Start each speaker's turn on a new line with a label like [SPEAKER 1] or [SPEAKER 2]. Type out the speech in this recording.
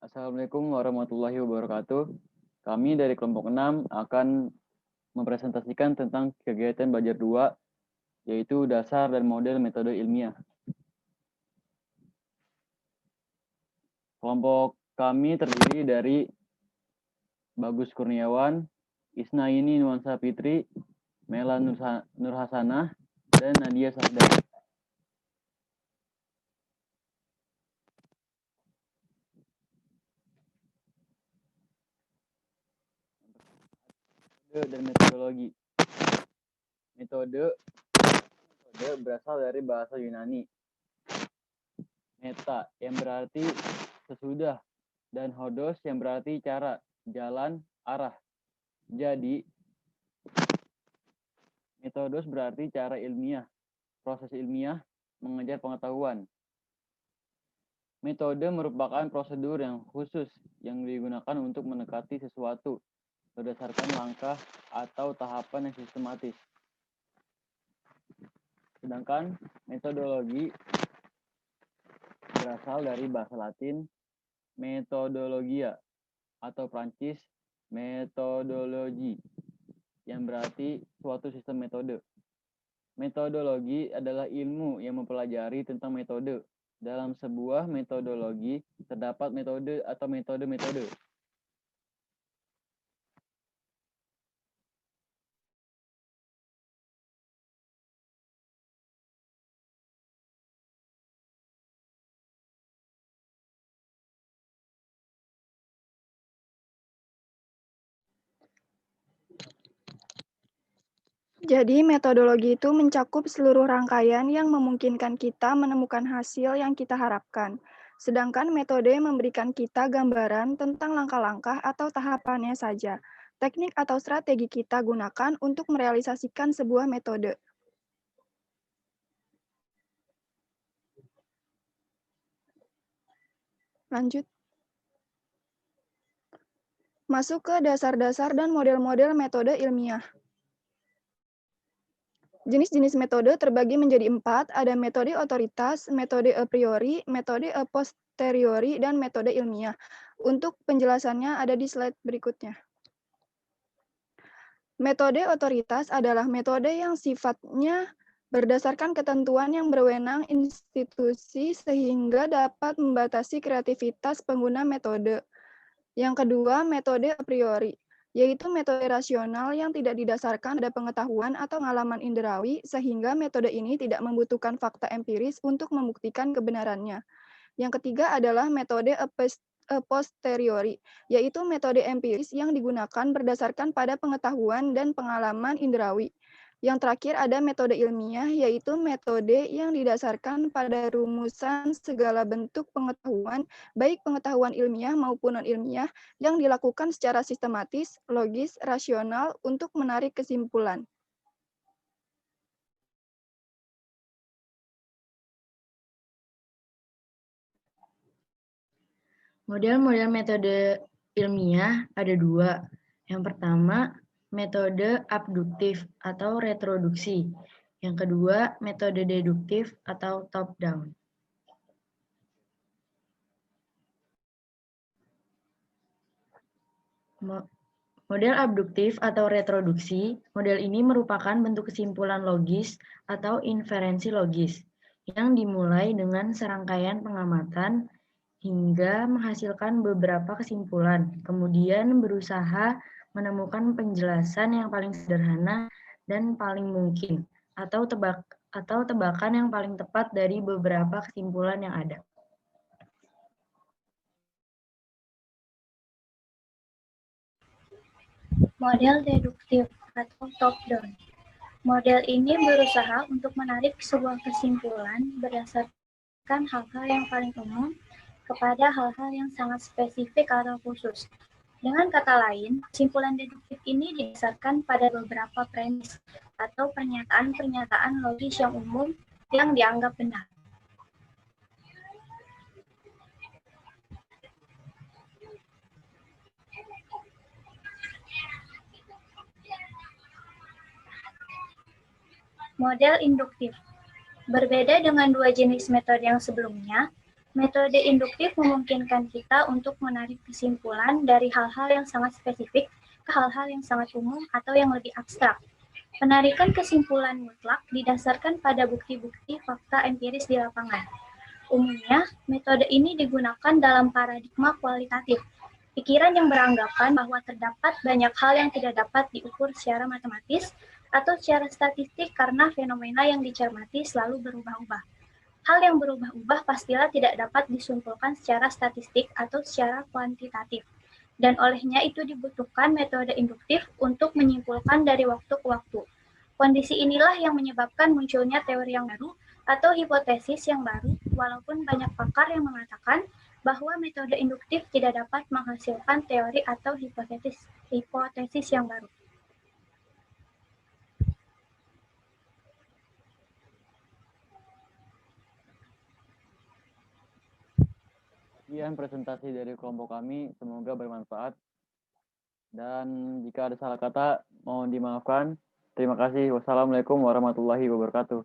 [SPEAKER 1] Assalamualaikum warahmatullahi wabarakatuh. Kami dari kelompok 6 akan mempresentasikan tentang kegiatan belajar 2, yaitu dasar dan model metode ilmiah. Kelompok kami terdiri dari Bagus Kurniawan, Isnaini Nuansa Fitri, Mela Nurhasanah, dan Nadia Safdar. Dan metodologi. Metode berasal dari bahasa Yunani. Meta yang berarti sesudah, dan hodos yang berarti cara, jalan, arah. Jadi, metodos berarti cara ilmiah, proses ilmiah mengejar pengetahuan. Metode merupakan prosedur yang khusus yang digunakan untuk mendekati sesuatu berdasarkan langkah atau tahapan yang sistematis. Sedangkan metodologi berasal dari bahasa Latin metodologia atau Prancis metodologi yang berarti suatu sistem metode. Metodologi adalah ilmu yang mempelajari tentang metode. Dalam sebuah metodologi terdapat metode atau metode-metode.
[SPEAKER 2] Jadi, metodologi itu mencakup seluruh rangkaian yang memungkinkan kita menemukan hasil yang kita harapkan. Sedangkan metode memberikan kita gambaran tentang langkah-langkah atau tahapannya saja. Teknik atau strategi kita gunakan untuk merealisasikan sebuah metode. Lanjut. Masuk ke dasar-dasar dan model-model metode ilmiah. Jenis-jenis metode terbagi menjadi 4, ada metode otoritas, metode a priori, metode a posteriori, dan metode ilmiah. Untuk penjelasannya ada di slide berikutnya. Metode otoritas adalah metode yang sifatnya berdasarkan ketentuan yang berwenang institusi sehingga dapat membatasi kreativitas pengguna metode. Yang kedua, metode a priori, yaitu metode rasional yang tidak didasarkan pada pengetahuan atau pengalaman indrawi, sehingga metode ini tidak membutuhkan fakta empiris untuk membuktikan kebenarannya. Yang ketiga adalah metode a posteriori, yaitu metode empiris yang digunakan berdasarkan pada pengetahuan dan pengalaman indrawi. Yang terakhir ada metode ilmiah, yaitu metode yang didasarkan pada rumusan segala bentuk pengetahuan, baik pengetahuan ilmiah maupun non-ilmiah, yang dilakukan secara sistematis, logis, rasional untuk menarik kesimpulan.
[SPEAKER 3] Model-model metode ilmiah ada 2. Yang pertama, metode abduktif atau retroduksi. Yang kedua, metode deduktif atau top-down. Model abduktif atau retroduksi, model ini merupakan bentuk kesimpulan logis atau inferensi logis yang dimulai dengan serangkaian pengamatan hingga menghasilkan beberapa kesimpulan, kemudian berusaha menemukan penjelasan yang paling sederhana dan paling mungkin, atau tebakan yang paling tepat dari beberapa kesimpulan yang ada.
[SPEAKER 4] Model deduktif atau top-down. Model ini berusaha untuk menarik sebuah kesimpulan berdasarkan hal-hal yang paling umum kepada hal-hal yang sangat spesifik atau khusus. Dengan kata lain, kesimpulan deduktif ini didasarkan pada beberapa premis atau pernyataan-pernyataan logis yang umum yang dianggap benar. Model induktif. Berbeda dengan dua jenis metode yang sebelumnya, Metode induktif memungkinkan kita untuk menarik kesimpulan dari hal-hal yang sangat spesifik ke hal-hal yang sangat umum atau yang lebih abstrak. Penarikan kesimpulan mutlak didasarkan pada bukti-bukti fakta empiris di lapangan. Umumnya, metode ini digunakan dalam paradigma kualitatif, pikiran yang beranggapan bahwa terdapat banyak hal yang tidak dapat diukur secara matematis atau secara statistik karena fenomena yang dicermati selalu berubah-ubah. Hal yang berubah-ubah pastilah tidak dapat disimpulkan secara statistik atau secara kuantitatif, dan olehnya itu dibutuhkan metode induktif untuk menyimpulkan dari waktu ke waktu. Kondisi inilah yang menyebabkan munculnya teori yang baru atau hipotesis yang baru, walaupun banyak pakar yang mengatakan bahwa metode induktif tidak dapat menghasilkan teori atau hipotesis yang baru.
[SPEAKER 1] Sekian presentasi dari kelompok kami, semoga bermanfaat. Dan jika ada salah kata, mohon dimaafkan. Terima kasih. Wassalamualaikum warahmatullahi wabarakatuh.